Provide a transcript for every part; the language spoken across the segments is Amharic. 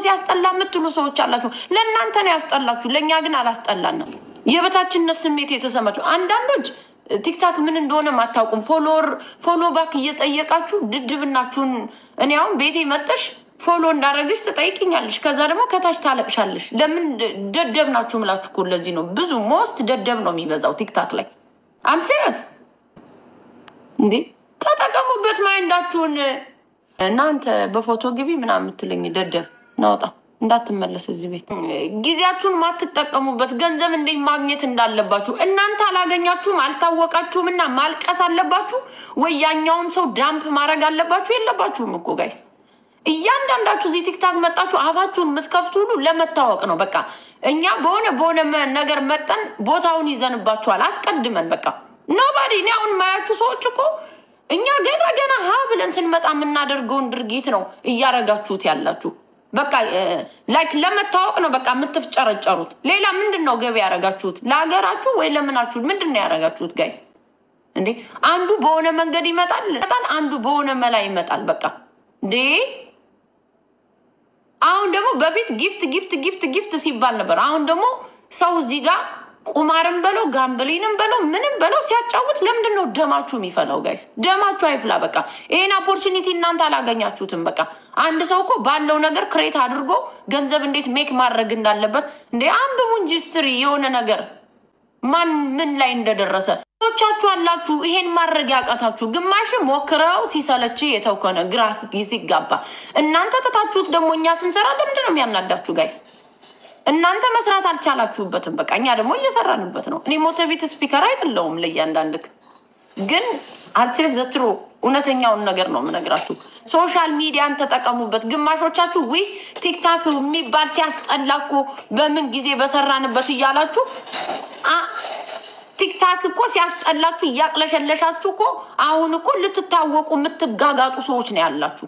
ሲያስጠላ የምትሉ ሰዎች አላችሁ ለእናንተ ነው ያስጠላችሁ ለኛ ግን አላስጠላንም የበታችነት ስሜት የተሰማችሁ አንዳንዶች ቲክታክ ምን እንደሆነ ማታውቁም ፎሎ ባክ እየጠየቃችሁ ድድብናችሁን እኔ አሁን ቤቴ መጥተሽ ፎሎ እንዳረግሽ ትጠይቂኛለሽ ከዛ ደግሞ ከታች ታለቅሻለሽ ለምን ደደብናችሁ ምላችሁ እኮ ለዚህ ነው ብዙ ሞስት ደደብ ነው የሚበዛው ቲክታክ ላይ አም ሲሪየስ እንዴ ተጠቀሙበት ማይንዳችሁን እናንተ በፎቶ ግቢ ምናምን ምትለኝ ደደብ ናውጣ እንዳትመለስ እዚህ ቤት ጊዜያችሁን ማትጠቀሙበት ገንዘብ እንዴ ማግኘት እንዳለባችሁ እናንተ አላገኛችሁም አልታወቃችሁምና ማልቀስ አለባችሁ ወይ ያኛውን ሰው ዳምፕ ማድረግ አለባችሁ የለባችሁም እኮ ጋይስ እያንዳንዳችሁ እዚህ ቲክታክ መጣችሁ አፋችሁን ምትከፍቱ ሁሉ ለመታወቅ ነው በቃ እኛ በሆነ ነገር መጠን ቦታውን ይዘንባችኋል አስቀድመን በቃ ኖባዲ ነው አሁን ማያችሁ ሰዎች እኮ እኛ ገና ሀ ብለን ስንመጣ የምናደርገውን ድርጊት ነው እያረጋችሁት ያላችሁ በቃ ላይክ ለመታወቅ ነው በቃ ምትፍጨረጨሩት ሌላ ምንድነው ገቢ ያረጋችሁት ለሀገራችሁ ወይ ለምናችሁ ምንድነው ያረጋችሁት ጋይስ እንዴ አንዱ በሆነ መንገድ ይመጣል አንዱ በሆነ መላ ይመጣል በቃ እንዴ አሁን ደግሞ በፊት ጊፍት ሲባል ነበር አሁን ደግሞ ሰው እዚህ ጋር ቁማርም በለው ጋምብሊንም በለው ምንም በለው ሲያጫውት ለምንድነው ደማችሁ የሚፈላው ጋይስ ደማችሁ አይፍላ በቃ ይሄን ኦፖርቹኒቲ እናንተ አላገኛችሁትም በቃ አንድ ሰው እኮ ባለው ነገር ክሬት አድርጎ ገንዘብ እንዴት ሜክ ማድረግ እንዳለበት እንዴ አንብቡ እንጂ ሂስትሪ የሆነ ነገር ማን ምን ላይ እንደደረሰ ቶቻችሁ አላችሁ ይሄን ማድረግ ያቃታችሁ ግማሽ ሞክረው ሲሰለች የተውከነ ግራስ ይሲጋባ እናንተ ተታችሁት ደግሞ እኛ ስንሰራ ለምንድነው የሚያናዳችሁ ጋይስ እናንተ መስራት አልቻላችሁበትም በቃ እኛ ደግሞ እየሰራንበት ነው እኔ ሞቲቬት ስፒከር አይደለሁም ለያንዳንድክ ግን አትል ዘትሮ እውነተኛውን ነገር ነው ምነግራችሁ ሶሻል ሚዲያን ተጠቀሙበት ግማሾቻችሁ ወይ ቲክታክ የሚባል ሲያስጠላኩ በምን ጊዜ በሰራንበት ይያላችሁ ቲክታክ እኮ ሲያስጠላችሁ ያቅለሸለሻችሁ እኮ አሁን እኮ ልትታወቁ ምትጋጋጡ ሰዎች ነው ያላችሁ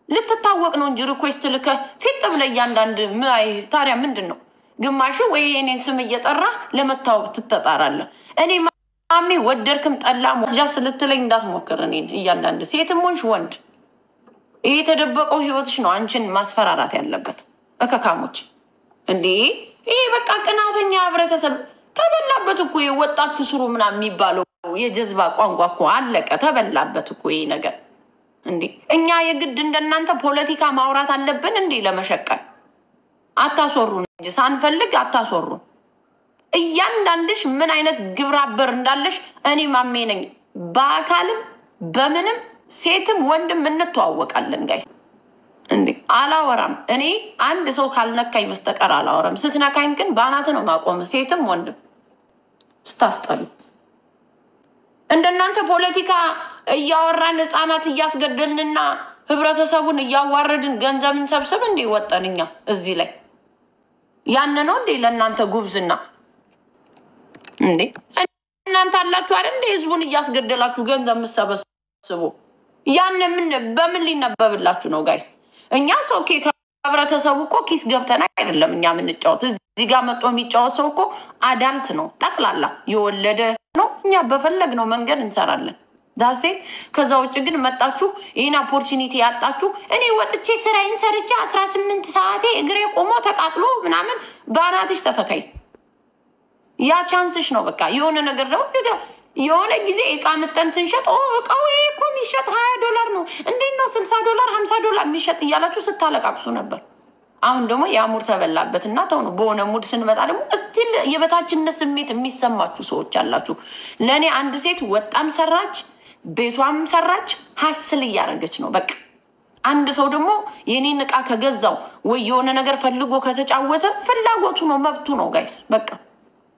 ልትታወቅ ነው እንጂ ሪኩዌስት ልከ ፊት ብለ ያንዳንድ ማይ ታሪያ ምንድነው ግማሹ ወይ እኔን ስም እየጠራ ለመታወቅ ትተጣራለ እኔ ማሚ ወደርክም ጠላም ጃስ ልትለኝ እንዳትሞክር እኔን ያንዳንድ ሴትም ሆንሽ ወንድ ይሄ ተደበቀው ህይወትሽ ነው አንቺን ማስፈራራት ያለበት እከካሞች እንዴ ይሄ በቃ ቅናተኛ ህብረተሰብ ተበላበት እኮ የወጣችሁ ስሩ ምናምን የሚባለው የጀዝባ ቋንቋ እኮ አለቀ ተበላበት እኮ ይሄ ነገር እንዴ እኛ የግድ እንደናንተ ፖለቲካ ማውራት አለብን እንዴ ለመሸቀል አታሶሩን እንጂ ሳንፈልግ አታሶሩን እያንዳንድሽ ምን አይነት ግብራበር እንዳለሽ እኔ ማሜ ነኝ በአካልም በምንም ሴትም ወንድም እንተዋወቃለን ጋይስ እንዴ አላወራም እኔ አንድ ሰው ካልነካኝ በስተቀር አላወራም ስትነካኝ ግን ባናተ ነው ማቆም ሴትም ወንድም ስታስጠሉ እንደናንተ ፖለቲካ እያወራን ህፃናት እያስገደልንና ህብረተሰቡን እያዋረድን ገንዘብን ሰብስብ እንዴ ወጣንኛ እዚህ ላይ ያን ነው እንዴ ለናንተ ጉብዝና እንዴ እናንተ አላችሁ አይደል እንዴ ህዝቡን እያስገደላችሁ ገንዘብ መሰበስቡ ያን ምን በምን ሊነበብላችሁ ነው ጋይስ እኛ ሶኬ ከህብረተሰቡ እኮ ኪስ ገብተና አይደለም እኛ ምንጫወት እዚህ ጋር መጥቶ የሚጫወት ሰው እኮ አዳልት ነው ጠቅላላ የወለደ ነው እኛ በፈለግነው መንገድ እንሰራለን ዳሴ ከዛው ውጭ ግን መጣችሁ ይሄን ኦፖርቹኒቲ ያጣችሁ እኔ ወጥቼ ስራዬን ሰርቼ 18 ሰዓቴ እግሬ ቆሞ ተቃጥሎ ምናምን ባናትሽ ተተካይ ያ ቻንስሽ ነው በቃ የሆነ ነገር ነው የሆነ ጊዜ እቃ መጠን ስንሸጥ እቃው እኮ የሚሸጥ $20 ነው እንዴት ነው $60 $50 የሚሸጥ ይያላችሁ ስታለቃቅሱ ነበር አሁን ደግሞ ያሙር ተበላበትና ተው ነው በሆነ ሙድ ስንመጣ ደግሞ እስቲል የበታችነት ስሜት የሚሰማችሁ ሰዎች አላችሁ ለኔ አንድ ሴት ወጣም ሰራች ቤቷም ሰራች ሐስል ያረገች ነው በቃ አንድ ሰው ደግሞ የኔን እቃ ከገዛው ወይ የሆነ ነገር ፈልጎ ከተጫወተ ፍላጎቱ ነው መብቱ ነው ጋይስ በቃ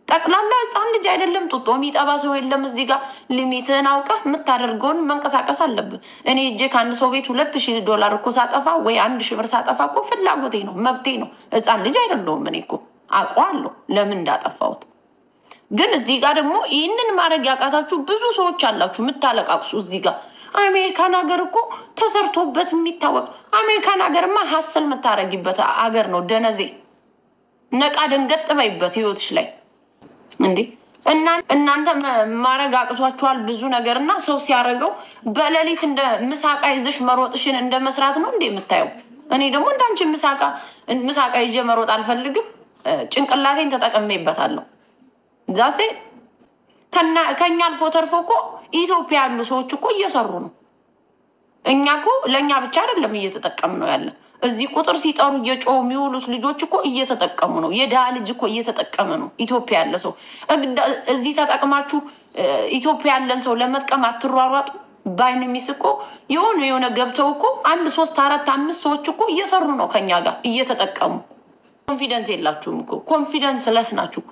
ጠቅላላ ህፃን ልጅ አይደለም ጡጦ የሚጠባ ሰው የለም እዚህ ጋር ሊሚትን አውቀህ የምታደርገውን መንቀሳቀስ አለብህ እኔ እጄ ከአንድ ሰው ቤት $2000 እኮ ሳጠፋ ወይ 1000 ብር ሳጠፋ እኮ ፍላጎቴ ነው መብቴ ነው ህፃን ልጅ አይደለሁም እኔ እኮ አውቀዋለሁ ለምን እንዳጠፋሁት ግን እዚህ ጋር ደግሞ ይህንን ማድረግ ያቃታችሁ ብዙ ሰዎች አላችሁ የምታለቃቅሱ እዚህ ጋር አሜሪካን ሀገር እኮ ተሰርቶበት የሚታወቅ አሜሪካን ሀገርማ ሐሰል የምታረጊበት ሀገር ነው ደነዜ ነቃ ደንገጥ በይበት ህይወትሽ ላይ እንዴ እናንተ ማረጋቅቷችኋል ብዙ ነገርና ሰው ሲያረጋው በለሊት እንደ ምሳቃ ይዘሽ መሮጥሽን እንደ መስራት ነው እንዴ የምታየው እኔ ደግሞ እንዳንቺ ምሳቃ ይዤ መሮጥ አልፈልግም። ጭንቅላቴን ተጠቅሜበታለሁ። ዛሴ ከኛ አልፎ ተርፎ እኮ ኢትዮጵያ ያሉ ሰዎች እኮ እየሰሩ ነው። እኛ እኮ ለእኛ ብቻ አይደለም እየተጠቀም ነው ያለ። እዚህ ቁጥር ሲጠሩ እየጮሁ የሚውሉት ልጆች እኮ እየተጠቀሙ ነው። የድሃ ልጅ እኮ እየተጠቀመ ነው። ኢትዮጵያ ያለ ሰው እዚህ ተጠቅማችሁ ኢትዮጵያ ያለን ሰው ለመጥቀም አትሯሯጡ። ባይን ሚስ እኮ የሆነ ገብተው እኮ 1 3 4 5 ሰዎች እኮ እየሰሩ ነው ከኛ ጋር እየተጠቀሙ። ኮንፊደንስ የላችሁም እኮ ኮንፊደንስ ለስ ናችሁ።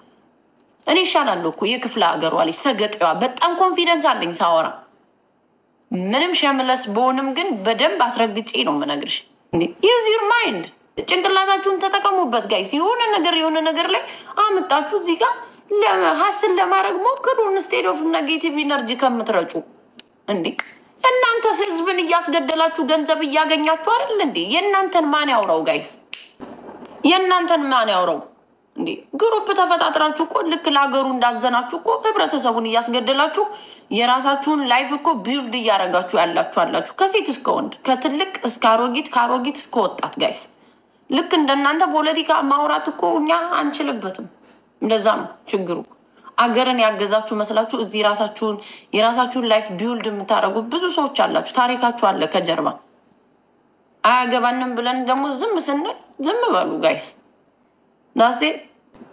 እኔ ይሻላለሁ እኮ የክፍለ ሀገሯ ልጅ ሰገጤዋ በጣም ኮንፊደንስ አለኝ ሳወራ። ምንም ሸምለስ በሆንም ግን በደንብ አስረግጬ ነው የምነግርሽ። ዩዝ ዩር ማይንድ ጭንቅላታችሁን ተጠቀሙበት ጋይስ። የሆነ ነገር ላይ አመጣችሁ እዚህ ጋር ሀስል ለማድረግ ሞክሩ ኢንስቴድ ኦፍ ኔጌቲቭ ኢነርጂ ከምትረጩ። እናንተ ህዝብን እያስገደላችሁ ገንዘብ እያገኛችሁ አይደል እንዴ? የእናንተን ማን ያውራው ጋይስ? የእናንተን ማን ያውራው? ግሩፕ ተፈጣጥራችሁ እኮ ልክ ለሀገሩ እንዳዘናችሁ እኮ ህብረተሰቡን እያስገደላችሁ የራሳችሁን ላይፍ እኮ ቢልድ እያደረጋችሁ አላችሁ። ከሴት እስከ ወንድ፣ ከትልቅ እስከ አሮጊት፣ ከአሮጊት እስከ ወጣት ጋይስ። ልክ እንደናንተ ፖለቲካ ማውራት እኮ እኛ አንችልበትም። እንደዛ ነው ችግሩ። አገርን ያገዛችሁ መስላችሁ እዚህ የራሳችሁን ላይፍ ቢልድ የምታደርጉ ብዙ ሰዎች አላችሁ። ታሪካችሁ አለ ከጀርባ። አያገባንም ብለን ደግሞ ዝም ስንል ዝም በሉ ጋይስ። ዳሴ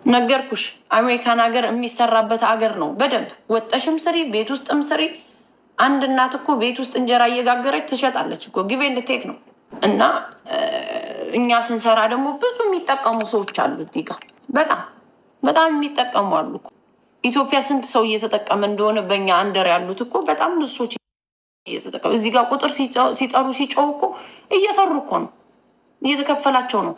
ነገርኩሽ። አሜሪካን ሀገር የሚሰራበት ሀገር ነው። በደንብ ወጠሽም ስሪ፣ ቤት ውስጥም ስሪ። አንድ እናት እኮ ቤት ውስጥ እንጀራ እየጋገረች ትሸጣለች እኮ። ጊቭ ኤንድ ቴክ ነው። እና እኛ ስንሰራ ደግሞ ብዙ የሚጠቀሙ ሰዎች አሉ እዚህ ጋር በጣም የሚጠቀሙ አሉ። ኢትዮጵያ ስንት ሰው እየተጠቀመ እንደሆነ በእኛ አንደር ያሉት እኮ በጣም ብዙ ሰዎች እየተጠቀሙ እዚህ ጋር ቁጥር ሲጠሩ ሲጮሁ እኮ እየሰሩ እኮ ነው፣ እየተከፈላቸው ነው።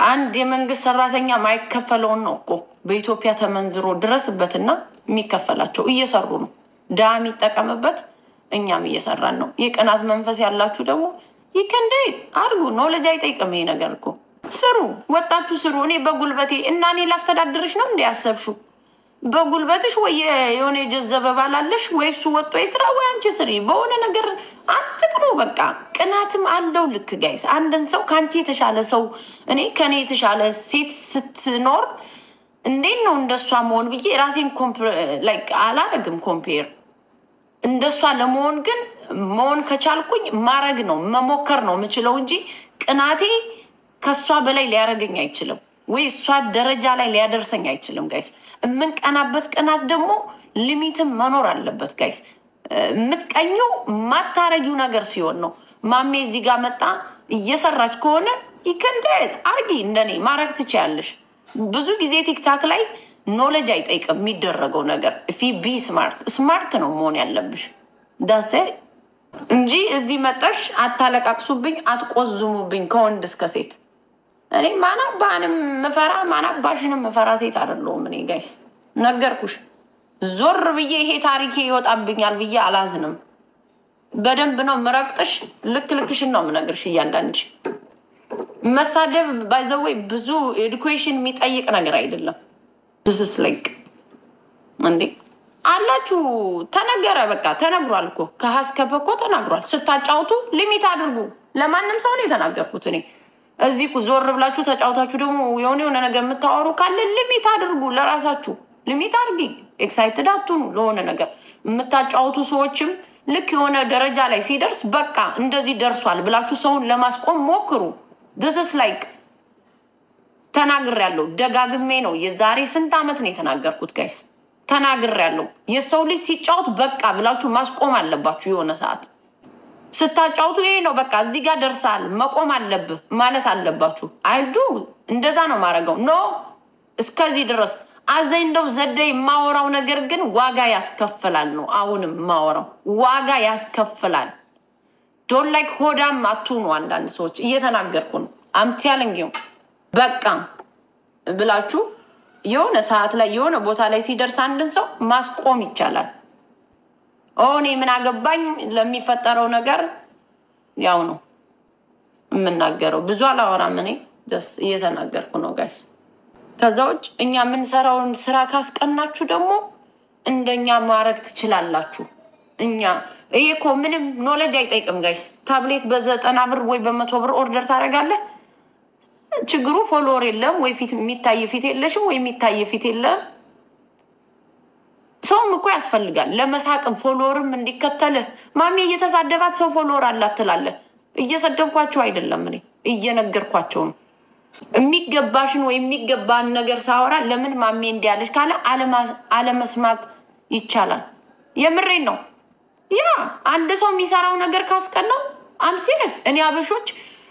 አንድ የመንግስት ሰራተኛ ማይከፈለውን ነው እኮ በኢትዮጵያ ተመንዝሮ ድረስበትና የሚከፈላቸው እየሰሩ ነው። ዳ የሚጠቀምበት እኛም እየሰራን ነው። የቅናት መንፈስ ያላችሁ ደግሞ ይከንደ አርጉ። ኖሌጅ አይጠይቅም ይሄ ነገር እኮ። ስሩ፣ ወጣችሁ ስሩ። እኔ በጉልበቴ እና እኔ ላስተዳድርሽ ነው እንደ ያሰብሽው? በጉልበትሽ ወይ የሆነ የጀዘበ ባላለሽ ወይ እሱ ወጥቶ ይስራ ወይ አንቺ ስሪ። በሆነ ነገር አትቅኑ። በቃ ቅናትም አለው ልክ ጋይስ። አንድን ሰው ከአንቺ የተሻለ ሰው እኔ ከኔ የተሻለ ሴት ስትኖር እንዴት ነው እንደሷ መሆን ብዬ ራሴን ላይክ አላረግም ኮምፔር። እንደሷ ለመሆን ግን መሆን ከቻልኩኝ ማረግ ነው መሞከር ነው የምችለው እንጂ ቅናቴ ከሷ በላይ ሊያረገኝ አይችልም ወይ እሷ ደረጃ ላይ ሊያደርሰኝ አይችልም ጋይስ። የምንቀናበት ቅናት ደግሞ ሊሚትም መኖር አለበት ጋይስ። የምትቀኙ ማታረጊው ነገር ሲሆን ነው። ማሜ እዚህ ጋር መጣ እየሰራች ከሆነ ይከንደ አርጊ፣ እንደኔ ማረግ ትችያለሽ። ብዙ ጊዜ ቲክታክ ላይ ኖሌጅ አይጠይቅም የሚደረገው ነገር። ፊ ቢ ስማርት ነው መሆን ያለብሽ ዳሴ እንጂ እዚህ መጣሽ አታለቃቅሱብኝ፣ አትቆዝሙብኝ ከወንድ እስከ ሴት። እኔ ማናባንም መፈራ ማናባሽንም መፈራ ሴት አይደለሁም እኔ ጋይስ። ነገርኩሽ። ዞር ብዬ ይሄ ታሪኬ ይወጣብኛል ብዬ አላዝንም። በደንብ ነው ምረቅጥሽ። ልክሽን ነው ምነግርሽ። እያንዳንድሽ መሳደብ ባይዘወይ ብዙ ኤዱኬሽን የሚጠይቅ ነገር አይደለም። this like እንዴ አላችሁ ተነገረ። በቃ ተነግሯል እኮ ከሀስከፈ እኮ ተነግሯል። ስታጫውቱ ሊሚት አድርጉ። ለማንም ሰው ነው የተናገርኩት እኔ። እዚህ ዞር ብላችሁ ተጫውታችሁ ደግሞ የሆነ ነገር የምታወሩ ካለ ሊሚት አድርጉ። ለራሳችሁ ሊሚት አድርጊ። ኤክሳይትድ አትሁኑ ለሆነ ነገር። የምታጫውቱ ሰዎችም ልክ የሆነ ደረጃ ላይ ሲደርስ በቃ እንደዚህ ደርሷል ብላችሁ ሰውን ለማስቆም ሞክሩ። this is like ተናግሬያለሁ። ደጋግሜ ነው የዛሬ ስንት ዓመት ነው የተናገርኩት ጋይስ። ተናግሬያለሁ። የሰው ልጅ ሲጫወት በቃ ብላችሁ ማስቆም አለባችሁ። የሆነ ሰዓት ስታጫውቱ ይሄ ነው በቃ እዚህ ጋር ደርሳል መቆም አለብህ ማለት አለባችሁ። አይዱ እንደዛ ነው ማረገው። ኖ እስከዚህ ድረስ አዘይ እንደው ዘደይ ማወራው ነገር ግን ዋጋ ያስከፍላል ነው። አሁንም ማወራው ዋጋ ያስከፍላል። ዶንት ላይክ ሆዳም አትሁኑ። አንዳንድ ሰዎች እየተናገርኩ ነው። አም ቴሊንግ ዩ በቃ ብላችሁ የሆነ ሰዓት ላይ የሆነ ቦታ ላይ ሲደርስ አንድን ሰው ማስቆም ይቻላል። እኔ ምን አገባኝ ለሚፈጠረው ነገር ያው ነው የምናገረው። ብዙ አላወራም እኔ ደስ እየተናገርኩ ነው ጋይስ። ከዛውጭ እኛ ምን ሰራውን ስራ ካስቀናችሁ ደግሞ እንደኛ ማረግ ትችላላችሁ። እኛ ይሄ እኮ ምንም ኖሌጅ አይጠይቅም ጋይስ። ታብሌት በ90 ብር ወይ በ100 ብር ኦርደር ታደርጋለህ። ችግሩ ፎሎወር የለም ወይ ፊት የሚታይ ፊት የለሽም ወይ የሚታይ ፊት የለም። ሰውም እኮ ያስፈልጋል ለመሳቅም ፎሎወርም እንዲከተልህ። ማሚ እየተሳደባት ሰው ፎሎወር አላት ትላለህ። እየሰደብኳቸው አይደለም እኔ እየነገርኳቸው ነው። የሚገባሽን ወይ የሚገባን ነገር ሳወራ ለምን ማሚ እንዲያለሽ ካለ አለመስማት ይቻላል። የምሬን ነው። ያ አንድ ሰው የሚሰራው ነገር ካስቀናው አም ሲሪየስ። እኔ አበሾች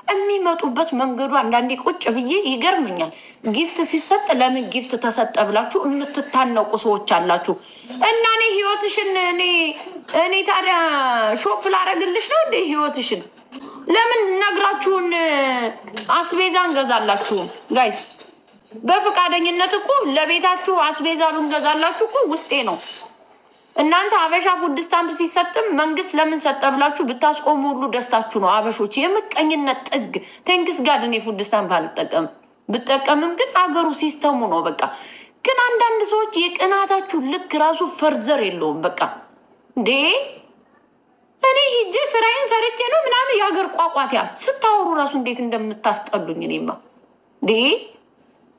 የሚመጡበት መንገዱ አንዳንዴ ቁጭ ብዬ ይገርመኛል። ጊፍት ሲሰጥ ለምን ጊፍት ተሰጠ ብላችሁ የምትታነቁ ሰዎች አላችሁ። እና እኔ ህይወትሽን እኔ ታዲያ ሾፕ ላረግልሽ ነው እንዴ? ህይወትሽን ለምን ነግራችሁን አስቤዛ እንገዛላችሁ ጋይስ? በፍቃደኝነት እኮ ለቤታችሁ አስቤዛ ብንገዛላችሁ እኮ ውስጤ ነው። እናንተ አበሻ ፉድ ስታምፕ ሲሰጥም መንግስት ለምን ሰጠ ብላችሁ ብታስቆሙ ሁሉ ደስታችሁ ነው። አበሾች የምቀኝነት ጥግ። ቴንክስ ጋድ እኔ ፉድ ስታምፕ አልጠቀም ብጠቀምም ግን አገሩ ሲስተሙ ነው በቃ። ግን አንዳንድ ሰዎች የቅናታችሁ ልክ ራሱ ፈርዘር የለውም በቃ። እንዴ እኔ ሂጄ ስራዬን ሰርቼ ነው ምናምን የሀገር ቋቋቲያ ስታወሩ ራሱ እንዴት እንደምታስጠሉኝ እኔማ። እንዴ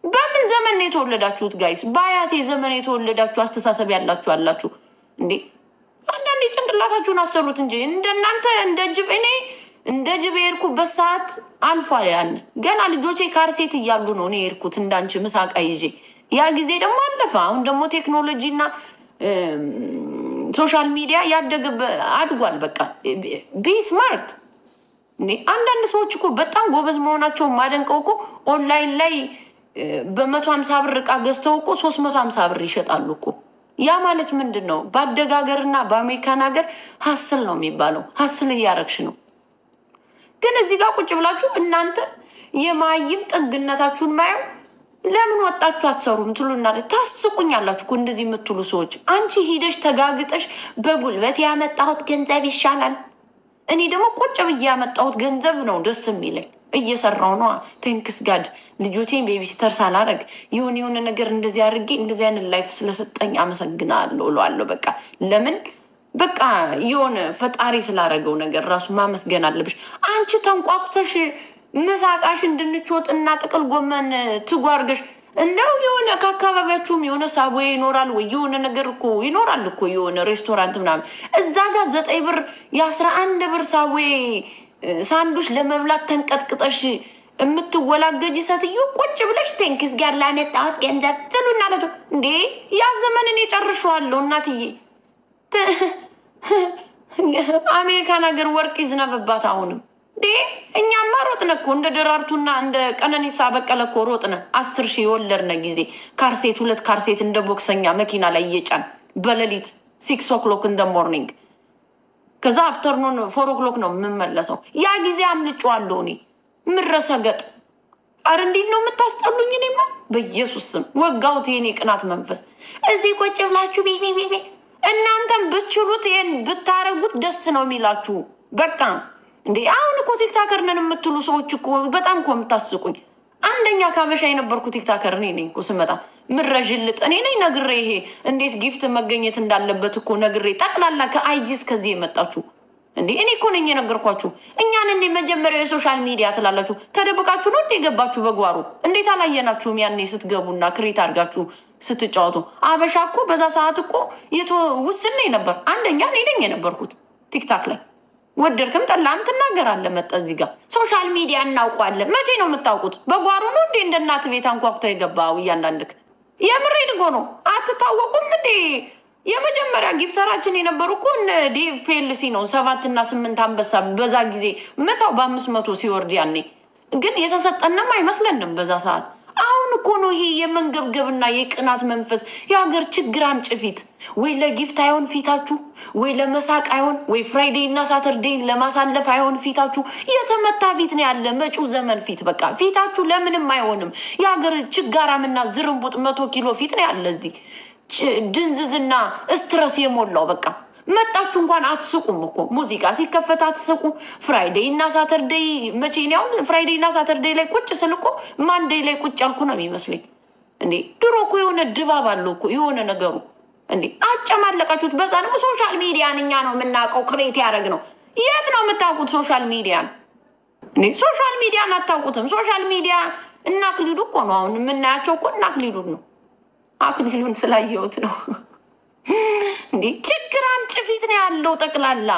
በምን ዘመን ነው የተወለዳችሁት ጋይስ? በአያቴ ዘመን የተወለዳችሁ አስተሳሰብ ያላችሁ አላችሁ እንዴ? አንዳንዴ ጭንቅላታችሁን አሰሩት እንጂ እንደናንተ እንደ ጅብ እኔ እንደ ጅብ የሄድኩበት ሰዓት አልፏል። ያን ገና ልጆቼ ካርሴት እያሉ ነው እኔ የሄድኩት እንዳንቺ ምሳቃ ይዤ። ያ ጊዜ ደግሞ አለፈ። አሁን ደግሞ ቴክኖሎጂና ሶሻል ሚዲያ ያደገ አድጓል። በቃ ቢ ስማርት። አንዳንድ ሰዎች እኮ በጣም ጎበዝ መሆናቸው ማደንቀው እኮ ኦንላይን ላይ በ150 ብር እቃ ገዝተው እኮ 350 ብር ይሸጣሉ እኮ። ያ ማለት ምንድን ነው? በአደጋገርና በአሜሪካን ሀገር ሀስል ነው የሚባለው። ሀስል እያረግሽ ነው። ግን እዚህ ጋር ቁጭ ብላችሁ እናንተ የማይም ጥግነታችሁን ማየው ለምን ወጣችሁ አትሰሩም ትሉና ታስቁኛላችሁ እኮ እንደዚህ የምትሉ ሰዎች። አንቺ ሂደሽ ተጋግጠሽ በጉልበት ያመጣሁት ገንዘብ ይሻላል። እኔ ደግሞ ቁጭ ብዬ ያመጣሁት ገንዘብ ነው ደስ የሚለኝ። እየሰራው ነው። ቴንክስ ጋድ ልጆቼን ቤቢስተር ሳላረግ የሆነ ነገር እንደዚህ አድርጌ እንደዚህ አይነት ላይፍ ስለሰጠኝ አመሰግናለሁ እላለሁ። በቃ ለምን በቃ የሆነ ፈጣሪ ስላረገው ነገር ራሱ ማመስገን አለብሽ። አንቺ ተንቋቁተሽ መሳቃሽ እንድንቾጥና ጥቅል ጎመን ትጓርገሽ እንደው የሆነ ከአካባቢያችሁም የሆነ ሳቦ ይኖራል ወይ የሆነ ነገር እኮ ይኖራል እኮ የሆነ ሬስቶራንት ምናምን እዛ ጋር 9 ብር የ11 ብር ሳቦ ሳንዱሽ ለመብላት ተንቀጥቅጠሽ የምትወላገጂ ሴትዮ ቁጭ ብለሽ ቴንክስ ጋር ላመጣሁት ገንዘብ ትሉናላችሁ እንዴ? ያ ዘመንን የጨርሸዋለሁ እናትዬ። አሜሪካን ሀገር ወርቅ ይዝነብባት አሁንም እንዴ። እኛማ ሮጥነ እኮ እንደ ደራርቱና እንደ ቀነኒሳ በቀለ እኮ ሮጥነ። 10 ሺህ የወለድነ ጊዜ ካርሴት 2 ካርሴት እንደ ቦክሰኛ መኪና ላይ እየጫን በሌሊት 6 o'clock in the morning ከዛ አፍተርኑን 4 o'clock ነው የምመለሰው። ያ ጊዜ አምልጬዋለሁ እኔ ምረሰገጥ። አረ እንዴት ነው የምታስጠሉኝ? እኔማ በኢየሱስ ስም ወጋውት የኔ ቅናት መንፈስ። እዚህ ቁጭ ብላችሁ ቢቢቢቢ እናንተም ብትችሉት ይሄን ብታረጉት ደስ ነው የሚላችሁ በቃ። እንዴ አሁን እኮ ቲክታከር ነን የምትሉ ሰዎች እኮ በጣም እኮ የምታስቁኝ። አንደኛ ካበሻ የነበርኩ ቲክታከር እኔ ነኝ እኮ ስመጣ ምረጅልጥ እኔ ነኝ ነግሬ ይሄ እንዴት ጊፍት መገኘት እንዳለበት እኮ ነግሬ ጠቅላላ ከአይጂ እስከዚህ የመጣችሁ እንዴ እኔ እኮ ነኝ የነገርኳችሁ። እኛን እንደ መጀመሪያው የሶሻል ሚዲያ ትላላችሁ ተደብቃችሁ ነው እንዴ ገባችሁ በጓሩ? እንዴት አላየናችሁም? ያኔ ስትገቡና ክሬት አድርጋችሁ ስትጫወቱ። አበሻ እኮ በዛ ሰዓት እኮ ውስን ነበር። አንደኛ እኔ ነኝ የነበርኩት ቲክታክ ላይ። ወደድክም ጠላም ትናገራለህ። መጣ እዚህ ጋር ሶሻል ሚዲያ እናውቀዋለን። መቼ ነው የምታውቁት? በጓሩ ነው እንዴ እንደ እናት ቤት አንኳኩተው የገባው እያንዳንድክ? የምሬድ እኮ ነው። አትታወቁም እንዴ? የመጀመሪያ ጊፍተራችን የነበሩ እኮ ዴቭ ፒኤልሲ ነው 7 እና 8 አንበሳ በዛ ጊዜ መጣው በ500 ሲወርድ ያኔ ግን የተሰጠንም አይመስለንም በዛ ሰዓት። አሁን እኮ ነው ይሄ የመንገብገብና የቅናት መንፈስ የሀገር ችግር አምጪ ፊት። ወይ ለጊፍት አይሆን ፊታችሁ፣ ወይ ለመሳቅ አይሆን፣ ወይ ፍራይዴ እና ሳተርዴይ ለማሳለፍ አይሆን ፊታችሁ። የተመታ ፊት ነው ያለ መጪው ዘመን ፊት። በቃ ፊታችሁ ለምንም አይሆንም። የሀገር ችጋራምና ዝርንቡጥ 100 ኪሎ ፊት ነው ያለ እዚህ ድንዝዝና ስትረስ የሞላው። በቃ መጣችሁ እንኳን አትስቁም እኮ ሙዚቃ ሲከፈት አትስቁ። ፍራይዴይ እና ሳተርዴይ መቼ ነው? ፍራይዴይ እና ሳተርዴይ ላይ ቁጭ ስል እኮ ማንዴይ ላይ ቁጭ አልኩ ነው የሚመስለኝ እንዴ። ድሮ እኮ የሆነ ድባብ አለው እኮ የሆነ ነገሩ እንዴ አጨማለቃችሁት። በዛ ነው ሶሻል ሚዲያን እኛ ነው የምናውቀው ክሬት ያደረግ ነው። የት ነው የምታውቁት ሶሻል ሚዲያን? እንዴ ሶሻል ሚዲያን አታውቁትም። ሶሻል ሚዲያ እና አክሊሉ እኮ ነው አሁን የምናያቸው እኮ እና አክሊሉን ነው። አክሊሉን ስላየሁት ነው። እንዴ ችግር አምጪ ፊት ነው ያለው ጠቅላላ።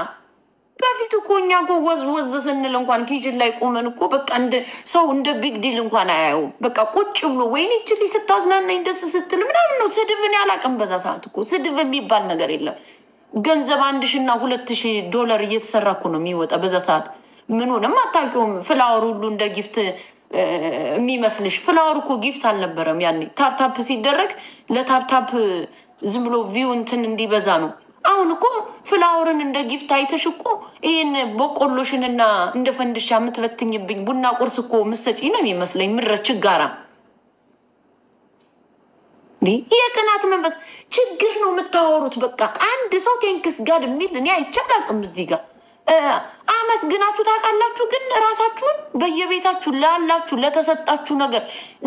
በፊት እኮ እኛ እኮ ወዝ ስንል እንኳን ኪችን ላይ ቆመን እኮ በቃ እንደ ሰው እንደ ቢግ ዲል እንኳን አያየውም። በቃ ቁጭ ብሎ ወይኔ ችሊ ስታዝናናኝ ደስ ስትል ምናምን ነው። ስድብን ያላቅም። በዛ ሰዓት እኮ ስድብ የሚባል ነገር የለም። ገንዘብ $1000 እና $2000 እየተሰራ እኮ ነው የሚወጣ በዛ ሰዓት። ምኑንም አታውቂውም። ፍላወር ሁሉ እንደ ጊፍት የሚመስልሽ። ፍላወር እኮ ጊፍት አልነበረም ያኔ። ታፕታፕ ሲደረግ ለታፕታፕ ዝም ብሎ ቪው እንትን እንዲበዛ ነው። አሁን እኮ ፍላወርን እንደ ጊፍት አይተሽ እኮ ይህን በቆሎሽንና እንደ ፈንድሻ የምትበትኝብኝ ቡና ቁርስ እኮ ምሰጪ ነው የሚመስለኝ። ምረች ጋራ የቅናት መንፈስ ችግር ነው የምታወሩት። በቃ አንድ ሰው ቴንክስ ጋድ የሚል እኔ አይቻላቅም። እዚህ ጋር አመስግናችሁ ታውቃላችሁ? ግን ራሳችሁን በየቤታችሁ ላላችሁ ለተሰጣችሁ ነገር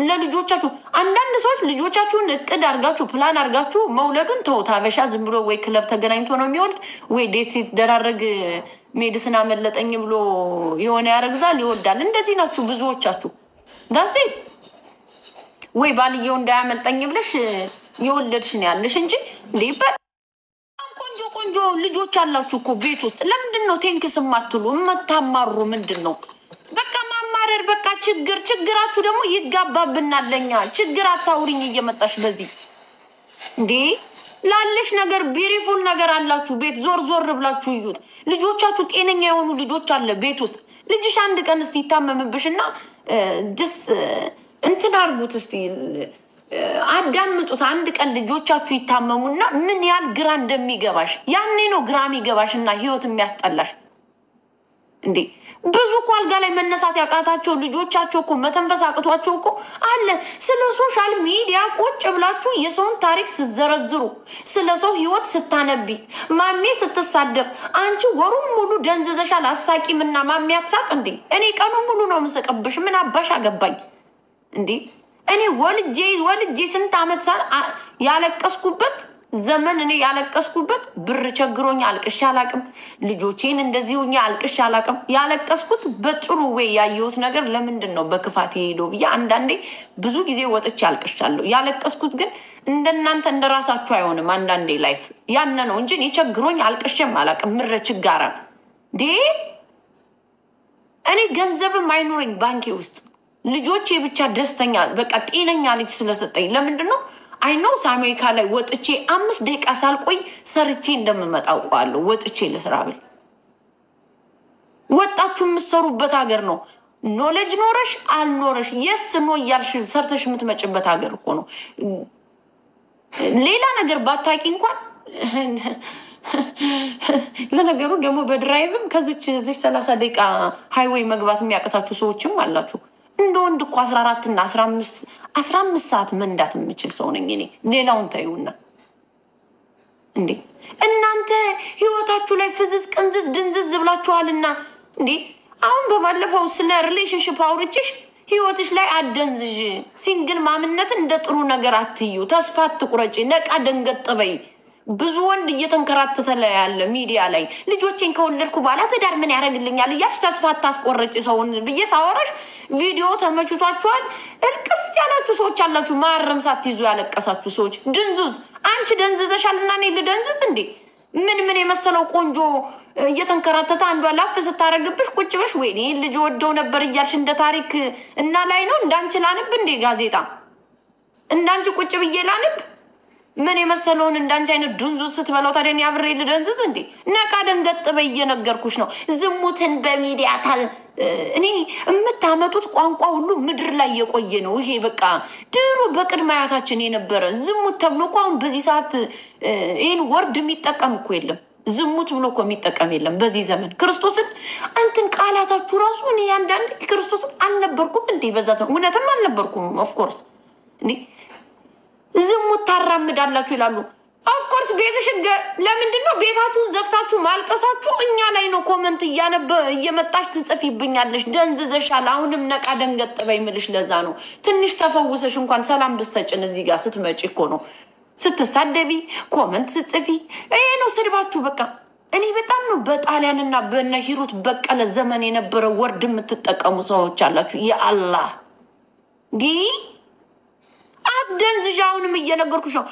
ለልጆቻችሁ አንዳንድ ሰዎች ልጆቻችሁን እቅድ አድርጋችሁ ፕላን አድርጋችሁ መውለዱን ተውት። አበሻ ዝም ብሎ ወይ ክለብ ተገናኝቶ ነው የሚወልድ ወይ ዴት ሲደራረግ ሜዲሲን አመለጠኝ ብሎ የሆነ ያረግዛል ይወልዳል። እንደዚህ ናችሁ ብዙዎቻችሁ። ዳሴ ወይ ባልየው እንዳያመልጠኝ ብለሽ የወለድሽ ነው ያለሽ እንጂ እንዴ ቆንጆ ልጆች አላችሁ እኮ ቤት ውስጥ። ለምንድን ነው ቴንክስ የማትሉ የምታማሩ? ምንድን ነው በቃ ማማረር? በቃ ችግራችሁ ደግሞ ይጋባብናል ለኛ። ችግር አታውሪኝ እየመጣሽ በዚህ እንዴ ላለሽ ነገር ቢሪፉል ነገር አላችሁ ቤት። ዞር ብላችሁ እዩት። ልጆቻችሁ ጤነኛ የሆኑ ልጆች አለ ቤት ውስጥ። ልጅሽ አንድ ቀን እስቲ ይታመምብሽና ድስ እንትን አርጉት እስቲ አዳምጡት። አንድ ቀን ልጆቻችሁ ይታመሙና ምን ያህል ግራ እንደሚገባሽ ያኔ ነው ግራ የሚገባሽና ህይወት የሚያስጠላሽ። እንዴ ብዙ እኮ አልጋ ላይ መነሳት ያቃታቸው ልጆቻቸው እኮ መተንፈስ አቅቷቸው እኮ አለ። ስለ ሶሻል ሚዲያ ቁጭ ብላችሁ የሰውን ታሪክ ስትዘረዝሩ፣ ስለ ሰው ህይወት ስታነቢ፣ ማሜ ስትሳደብ፣ አንቺ ወሩን ሙሉ ደንዝዘሻል። አሳቂምና ማሜ አትሳቅ እንዴ? እኔ ቀኑን ሙሉ ነው የምስቅብሽ። ምን አባሽ አገባኝ እንዴ? እኔ ወልጄ ስንት ዓመት ያለቀስኩበት ዘመን እኔ ያለቀስኩበት ብር ቸግሮኝ አልቅሼ አላቅም። ልጆቼን እንደዚህ ሆኜ አልቅሼ አላቅም። ያለቀስኩት በጥሩ ወይ ያየሁት ነገር ለምንድን ነው በክፋት የሄደው ብዬ አንዳንዴ ብዙ ጊዜ ወጥቼ አልቅሻለሁ። ያለቀስኩት ግን እንደናንተ እንደራሳችሁ አይሆንም። አንዳንዴ ላይፍ ያነ ነው እንጂ እኔ ቸግሮኝ አልቅሼም አላቅም። ምረ ችጋራ ዴ እኔ ገንዘብም አይኖረኝ ባንኬ ውስጥ ልጆቼ ብቻ ደስተኛ በቃ ጤነኛ ልጅ ስለሰጠኝ ለምንድን ነው አይኖስ አሜሪካ ላይ ወጥቼ 5 ደቂቃ ሳልቆይ ሰርቼ እንደምመጣ አውቀዋለሁ። ወጥቼ ለስራ ብል ወጣችሁ የምትሰሩበት ሀገር ነው። ኖሌጅ ኖረሽ አልኖረሽ የስ ኖ እያልሽ ሰርተሽ የምትመጭበት ሀገር እኮ ነው። ሌላ ነገር ባታቂ እንኳን ለነገሩ ደግሞ በድራይቭም ከዚች 30 ደቂቃ ሃይዌይ መግባት የሚያቀታችሁ ሰዎችም አላችሁ። እንደ ወንድ እኮ 14 እና 15 ሰዓት መንዳት የምችል ሰው ነኝ እኔ። ሌላውን ታዩና እንዴ እናንተ ህይወታችሁ ላይ ፍዝዝ ቅንዝዝ ድንዝዝ ብላችኋልና እንዴ አሁን በባለፈው ስለ ሪሌሽንሺፕ አውርቼሽ ህይወትሽ ላይ አደንዝዥ። ሲንግል ማምነትን እንደ ጥሩ ነገር አትዩ። ተስፋ አትቁረጪ። ነቃ ደንገጥ በይ። ብዙ ወንድ እየተንከራተተ ላይ ያለ ሚዲያ ላይ ልጆቼን ከወለድኩ በኋላ ትዳር ምን ያደርግልኛል እያልሽ ተስፋ አታስቆርጪ ሰውን ብዬ ሳወራሽ ቪዲዮ ተመችቷችኋል። እልቅስ ያላችሁ ሰዎች አላችሁ። ማረም ሳትይዙ ያለቀሳችሁ ሰዎች ድንዙዝ። አንቺ ደንዝዘሻልና እኔ ልደንዝዝ እንዴ? ምን የመሰለው ቆንጆ እየተንከራተተ አንዷ ላፍ ስታረግብሽ ቁጭ ብለሽ ወይኔ ልጅ ወደው ነበር እያልሽ እንደ ታሪክ እና ላይ ነው እንዳንቺ ላንብ እንዴ? ጋዜጣ እንዳንቺ ቁጭ ብዬ ላንብ? ምን የመሰለውን እንዳንቺ አይነት ድንዙ ስትበላው ታዲያ እኔ አብሬ ልደንዝዝ እንዴ? ነቃ ደንገጥ በይ እየነገርኩሽ ነው። ዝሙትን በሚዲያ እኔ የምታመጡት ቋንቋ ሁሉ ምድር ላይ የቆየ ነው። ይሄ በቃ ድሮ በቅድመ አያታችን የነበረ ዝሙት ተብሎ እኮ አሁን በዚህ ሰዓት ይህን ወርድ የሚጠቀም እኮ የለም። ዝሙት ብሎ እኮ የሚጠቀም የለም በዚህ ዘመን። ክርስቶስን አንተን ቃላታችሁ ራሱ እኔ አንዳንዴ ክርስቶስን አልነበርኩም እንዴ? በዛ ዘመን እውነትም አልነበርኩም። ኦፍኮርስ እንዴ ዝሙት ታራምዳላችሁ ይላሉ። ኦፍኮርስ ቤትሽ ለምንድን ነው ቤታችሁን ዘግታችሁ ማልቀሳችሁ? እኛ ላይ ነው ኮመንት እየመጣሽ ትጽፊብኛለሽ። ደንዝዘሻል። አሁንም ነቃ ደንገጥ በይ የምልሽ ለዛ ነው። ትንሽ ተፈውሰሽ እንኳን ሰላም ብትሰጭን እዚህ ጋር ስትመጪ እኮ ነው። ስትሳደቢ ኮመንት ስትጽፊ ይሄ ነው ስድባችሁ። በቃ እኔ በጣም ነው በጣሊያንና በነሂሩት በቀለ ዘመን የነበረው ወርድ የምትጠቀሙ ሰዎች አላችሁ። የአላህ ዲ አደንዝዣውንም እየነገርኩሽ ነው።